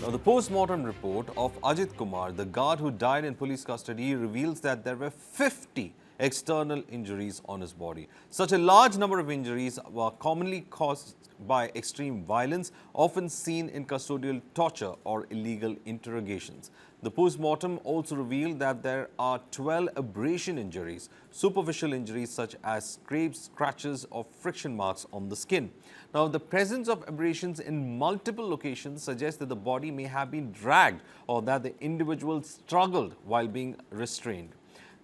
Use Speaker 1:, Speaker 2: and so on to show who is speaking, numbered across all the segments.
Speaker 1: Now, the post-mortem report of Ajith Kumar, the guard who died in police custody, reveals that there were 50 external injuries on his body. Such a large number of injuries were commonly caused by extreme violence, often seen in custodial torture or illegal interrogations. The post-mortem also revealed that there are 12 abrasion injuries, superficial injuries such as scrapes, scratches or friction marks on the skin. Now, the presence of abrasions in multiple locations suggests that the body may have been dragged or that the individual struggled while being restrained.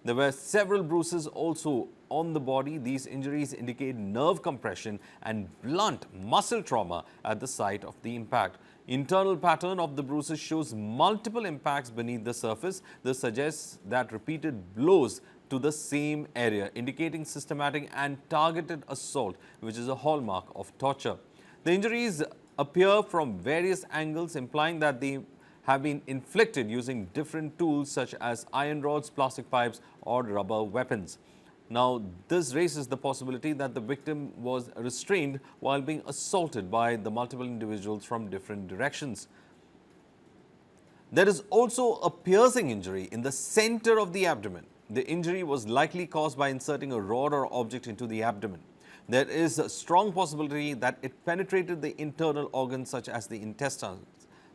Speaker 1: There were several bruises also on the body. These injuries indicate nerve compression and blunt muscle trauma at the site of the impact. Internal pattern of the bruises shows multiple impacts beneath the surface. This suggests that repeated blows to the same area, indicating systematic and targeted assault, which is a hallmark of torture. The injuries appear from various angles, implying that they have been inflicted using different tools such as iron rods, plastic pipes or rubber weapons. Now, this raises the possibility that the victim was restrained while being assaulted by the multiple individuals from different directions. There is also a piercing injury in the center of the abdomen. The injury was likely caused by inserting a rod or object into the abdomen. There is a strong possibility that it penetrated the internal organs such as the intestines.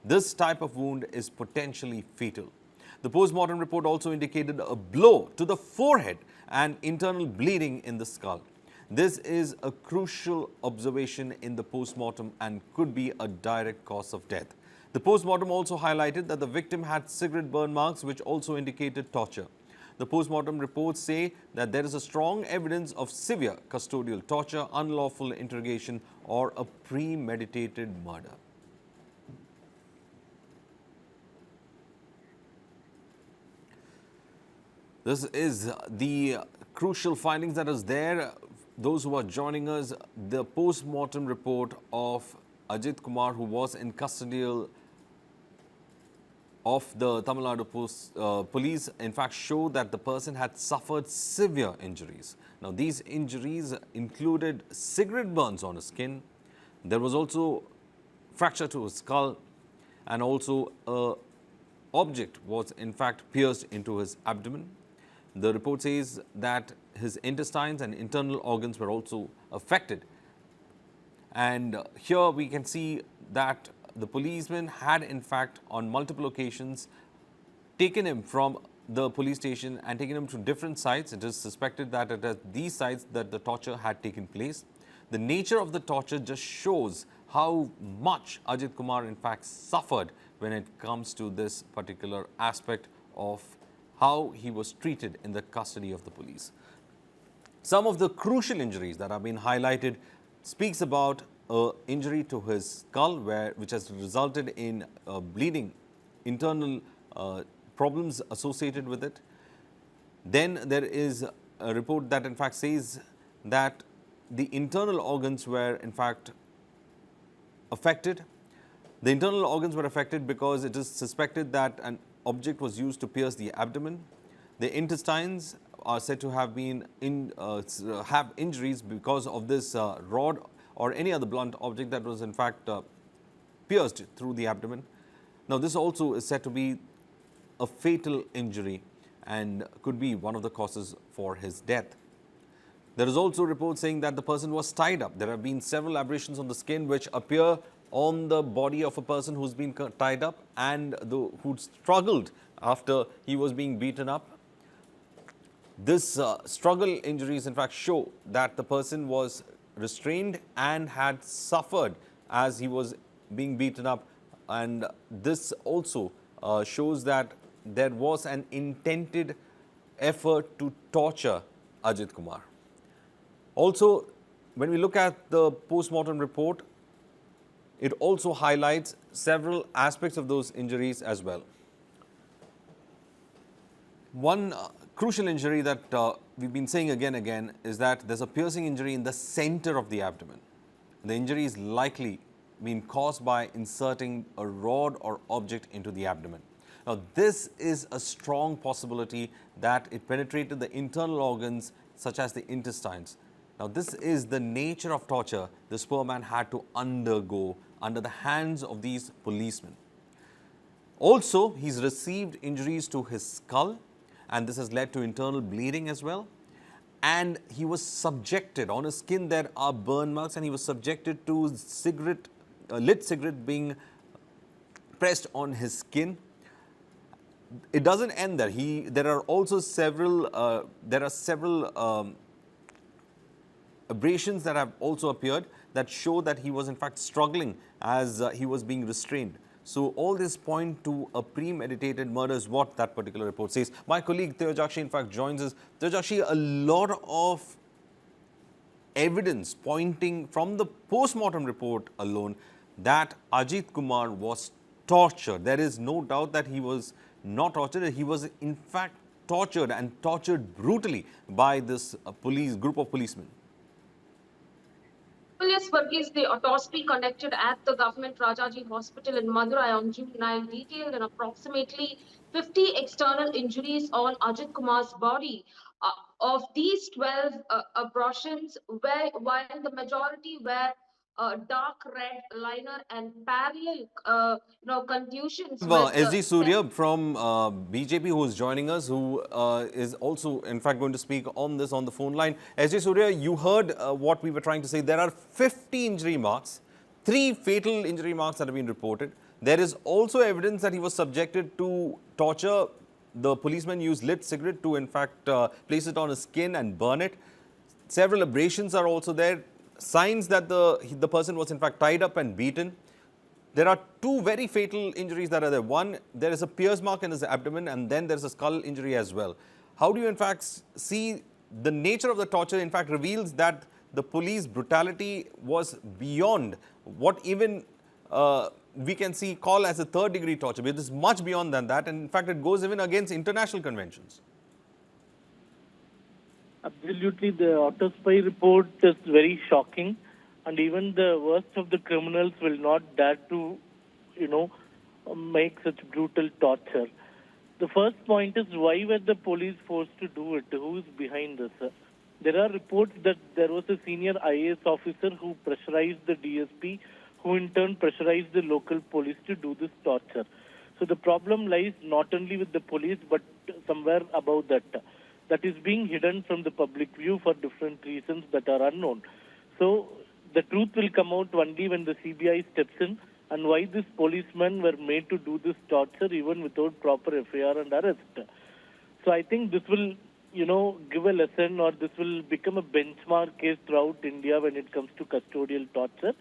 Speaker 1: This type of wound is potentially fatal. The post-mortem report also indicated a blow to the forehead and internal bleeding in the skull. This is a crucial observation in the post-mortem and could be a direct cause of death. The post-mortem also highlighted that the victim had cigarette burn marks, which also indicated torture. The post-mortem reports say that there is a strong evidence of severe custodial torture, unlawful interrogation, or a premeditated murder. This is the crucial findings that is there. Those who are joining us, the post-mortem report of Ajith Kumar, who was in custodial of the Tamil Nadu police, in fact, showed that the person had suffered severe injuries. Now, these injuries included cigarette burns on his skin. There was also fracture to his skull, and also an object was in fact pierced into his abdomen. The report says that his intestines and internal organs were also affected. And here we can see that the policeman had in fact on multiple occasions taken him from the police station and taken him to different sites. It is suspected that at these sites that the torture had taken place. The nature of the torture just shows how much Ajith Kumar in fact suffered when it comes to this particular aspect of how he was treated in the custody of the police. Some of the crucial injuries that have been highlighted speaks about an injury to his skull which has resulted in bleeding, internal problems associated with it. Then there is a report that in fact says that the internal organs were in fact affected. The internal organs were affected because it is suspected that an object was used to pierce the abdomen. The intestines are said to have been have injuries because of this rod or any other blunt object that was in fact pierced through the abdomen. Now, this also is said to be a fatal injury and could be one of the causes for his death. There is also reports saying that the person was tied up. There have been several abrasions on the skin which appear on the body of a person who's been tied up and who struggled after he was being beaten up. This struggle injuries in fact show that the person was restrained and had suffered as he was being beaten up, and this also shows that there was an intended effort to torture Ajith Kumar. Also, when we look at the post-mortem report, it also highlights several aspects of those injuries as well. One crucial injury that we've been saying again and again is that there's a piercing injury in the center of the abdomen. The injury is likely been caused by inserting a rod or object into the abdomen. Now, this is a strong possibility that it penetrated the internal organs such as the intestines. Now, this is the nature of torture this poor man had to undergo under the hands of these policemen. Also, he's received injuries to his skull, and this has led to internal bleeding as well. And he was subjected, on his skin there are burn marks, and he was subjected to lit cigarette being pressed on his skin. It doesn't end there. There are also several abrasions that have also appeared that show that he was in fact struggling as he was being restrained. So all this point to a premeditated murder is what that particular report says. My colleague Teojakshi in fact joins us. Teojakshi, a lot of evidence pointing from the post-mortem report alone that Ajith Kumar was tortured. There is no doubt that he was not tortured. He was in fact tortured, and tortured brutally by this group of policemen.
Speaker 2: Well, yes, Varghese, the autopsy conducted at the government Rajaji Hospital in Madurai on June 9 detailed an approximately 50 external injuries on Ajith Kumar's body. Of these, 12 abrasions, while the majority were dark red liner and parallel,
Speaker 1: We
Speaker 2: contusions
Speaker 1: have
Speaker 2: with
Speaker 1: SG Surya from BJP who is joining us, who is also in fact going to speak on this on the phone line. SG Surya, you heard what we were trying to say. There are 50 injury marks, 3 fatal injury marks that have been reported. There is also evidence that he was subjected to torture. The policeman used lit cigarette to in fact place it on his skin and burn it. Several abrasions are also there. Signs that the person was in fact tied up and beaten. There are 2 very fatal injuries that are there. One, there is a pierce mark in his abdomen, and then there's a skull injury as well. How do you in fact see the nature of the torture in fact reveals that the police brutality was beyond what even we can call as a 3rd degree torture. It is much beyond than that, and in fact it goes even against international conventions.
Speaker 3: Absolutely, the autopsy report is very shocking, and even the worst of the criminals will not dare to, make such brutal torture. The first point is, why were the police forced to do it? Who is behind this? There are reports that there was a senior IAS officer who pressurized the DSP, who in turn pressurized the local police to do this torture. So the problem lies not only with the police, but somewhere above that. That is being hidden from the public view for different reasons that are unknown. So the truth will come out only when the CBI steps in, and why these policemen were made to do this torture even without proper FIR and arrest. So I think this will, give a lesson, or this will become a benchmark case throughout India when it comes to custodial torture.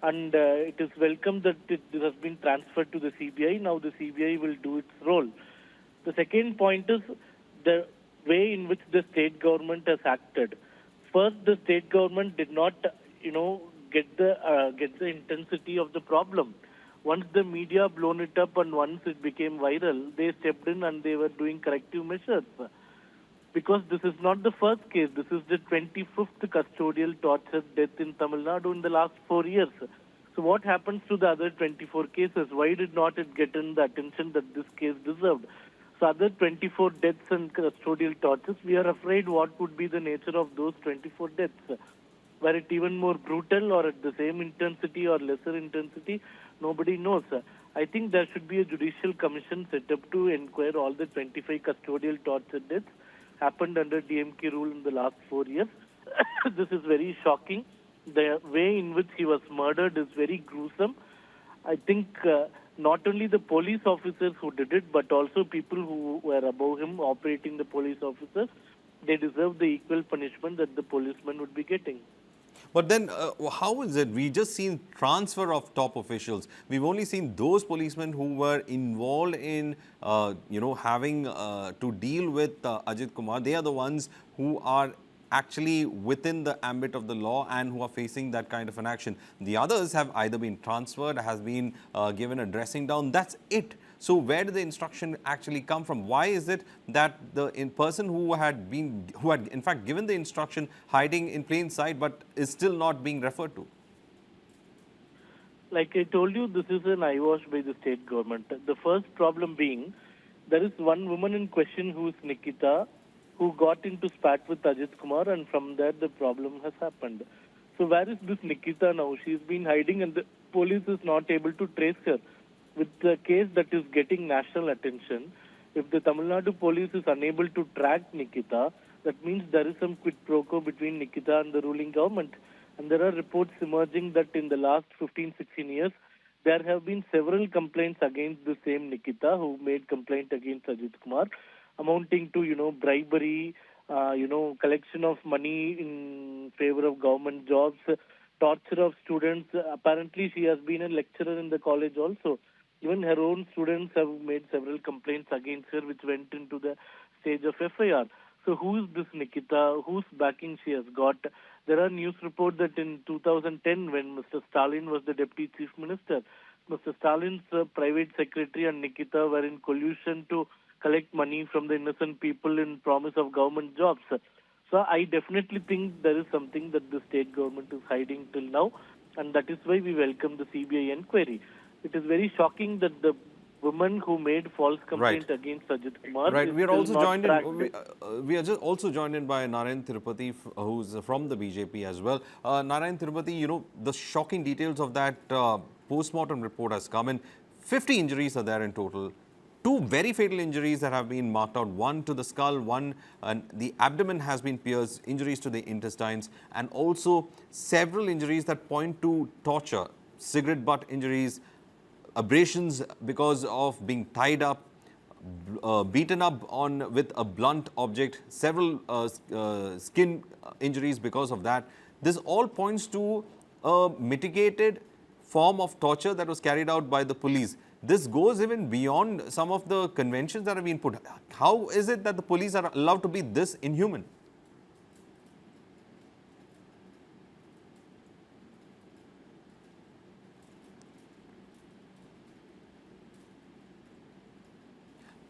Speaker 3: And it is welcome that this has been transferred to the CBI. Now the CBI will do its role. The second point is the way in which the state government has acted. First, the state government did not, get the intensity of the problem. Once the media blown it up and once it became viral, they stepped in and they were doing corrective measures. Because this is not the first case. This is the 25th custodial torture death in Tamil Nadu in the last 4 years. So what happens to the other 24 cases? Why did not it get in the attention that this case deserved? So other 24 deaths and custodial tortures, we are afraid what would be the nature of those 24 deaths. Were it even more brutal or at the same intensity or lesser intensity? Nobody knows. I think there should be a judicial commission set up to inquire all the 25 custodial torture deaths happened under DMK rule in the last 4 years. This is very shocking. The way in which he was murdered is very gruesome. I think not only the police officers who did it, but also people who were above him operating the police officers, they deserve the equal punishment that the policemen would be getting.
Speaker 1: But then how is it? We just seen transfer of top officials. We've only seen those policemen who were involved in, having to deal with Ajith Kumar. They are the ones who are actually within the ambit of the law and who are facing that kind of an action. The others have either been transferred, has been given a dressing down. That's it. So where did the instruction actually come from? Why is it that the person who had in fact given the instruction hiding in plain sight but is still not being referred to?
Speaker 3: Like I told you, this is an eyewash by the state government. The first problem being, there is one woman in question who is Nikita, who got into spat with Ajith Kumar, and from there the problem has happened. So where is this Nikita now? She's been hiding and the police is not able to trace her. with the case that is getting national attention. If the Tamil Nadu police is unable to track Nikita, that means there is some quid pro quo between Nikita and the ruling government. And there are reports emerging that in the last 15, 16 years, there have been several complaints against the same Nikita who made complaint against Ajith Kumar, amounting to, bribery, collection of money in favor of government jobs, torture of students. Apparently, she has been a lecturer in the college also. Even her own students have made several complaints against her, which went into the stage of FIR. So who is this Nikita? Whose backing she has got? There are news reports that in 2010, when Mr. Stalin was the deputy chief minister, Mr. Stalin's private secretary and Nikita were in collusion to collect money from the innocent people in promise of government jobs. So I definitely think there is something that the state government is hiding till now, and that is why we welcome the CBI inquiry. It is very shocking that the woman who made false complaint against Ajith Kumar
Speaker 1: Right.
Speaker 3: is
Speaker 1: We are
Speaker 3: still
Speaker 1: also
Speaker 3: not
Speaker 1: joined
Speaker 3: tracked.
Speaker 1: in. We are just also joined in by Narayan Tirupati, who's from the BJP as well. Narayan Tirupati, the shocking details of that post-mortem report has come in. 50 injuries are there in total. Two very fatal injuries that have been marked out. One to the skull, one and the abdomen has been pierced. Injuries to the intestines, and also several injuries that point to torture, cigarette butt injuries, abrasions because of being tied up, beaten up on with a blunt object, several skin injuries because of that. This all points to a mitigated form of torture that was carried out by the police. This goes even beyond some of the conventions that have been put. How is it that the police are allowed to be this inhuman?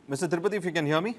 Speaker 1: Mr. Tirupati, if you can hear me.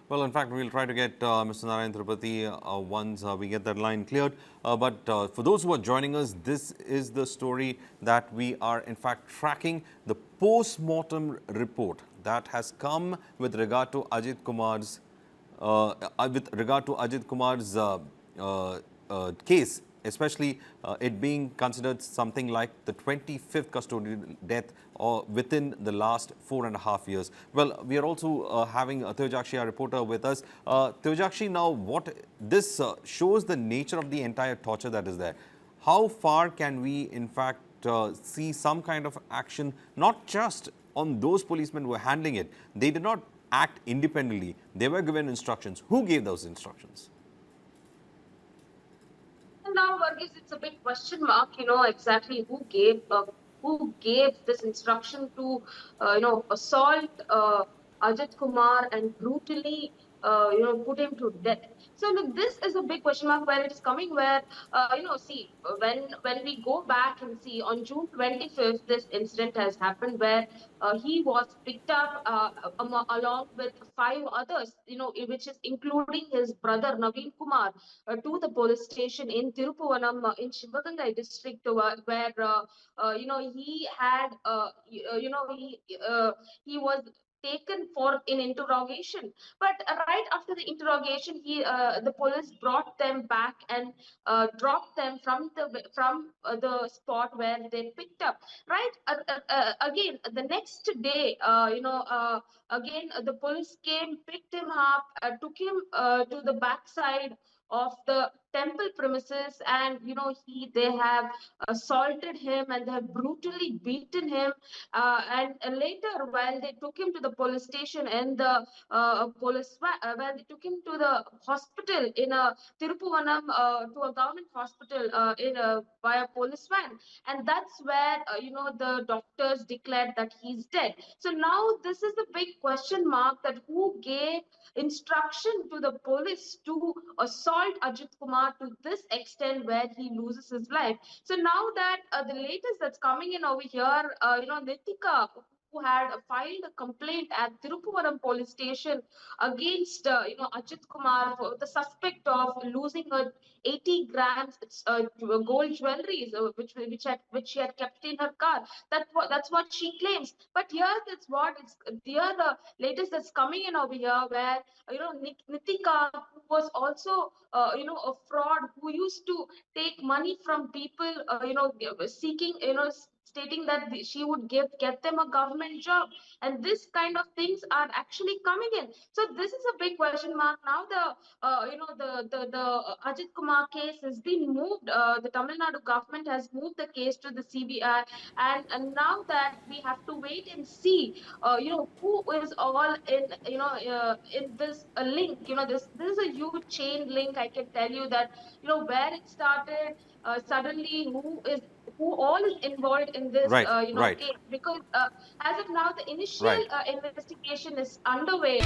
Speaker 1: Well, in fact, we'll try to get Mr. Narayan Tirupati once we get that line cleared. But for those who are joining us, this is the story that we are, in fact, tracking. The post-mortem report that has come with regard to Ajith Kumar's case, especially it being considered something like the 25th custodial death within the last 4.5 years. Well, we are also having Teojakshi, our reporter, with us. Teojakshi, now what this shows the nature of the entire torture that is there. How far can we, in fact, see some kind of action, not just on those policemen who were handling it? They did not act independently. They were given instructions. Who gave those instructions?
Speaker 2: Now, Varghese, it's a big question mark, exactly who gave this instruction to, assault Ajith Kumar and brutally, put him to death. So look, this is a big question mark where it is coming where, see, when we go back and see on June 25th, this incident has happened where he was picked up along with 5 others, which is including his brother Naveen Kumar, to the police station in Tirupuvanam in Shivagangai district, where he had, he was taken for in interrogation. But right after the interrogation, the police brought them back and dropped them from the spot where they picked up. Right, again the next day, again the police came, picked him up, took him to the backside of the temple premises, and they have assaulted him and they have brutally beaten him, and later while they took him to the police station and the when they took him to the hospital in a Tirupuvanam, to a government hospital in via police van, and that's where the doctors declared that he's dead. So now this is the big question mark, that who gave instruction to the police to assault Ajith Kumar to this extent where he loses his life. So now that the latest that's coming in over here, Nitika, who had filed a complaint at Tirupuvaram police station against Ajith Kumar for the suspect of losing her 80 grams gold jewelries which she had kept in her car. That's what she claims. But here that's what it's here the latest that's coming in over here, where Nitika, who was also a fraud, who used to take money from people, seeking, stating that she would get them a government job, and this kind of things are actually coming in. So this is a big question mark. Now the Ajit Kumar case has been moved. The Tamil Nadu government has moved the case to the CBI, and now that we have to wait and see, who is all in, in this link. This is a huge chain link. I can tell you that, where it started, suddenly who all is involved in this,
Speaker 1: Right, right,
Speaker 2: case, because as of now the initial
Speaker 1: right.
Speaker 2: investigation is underway.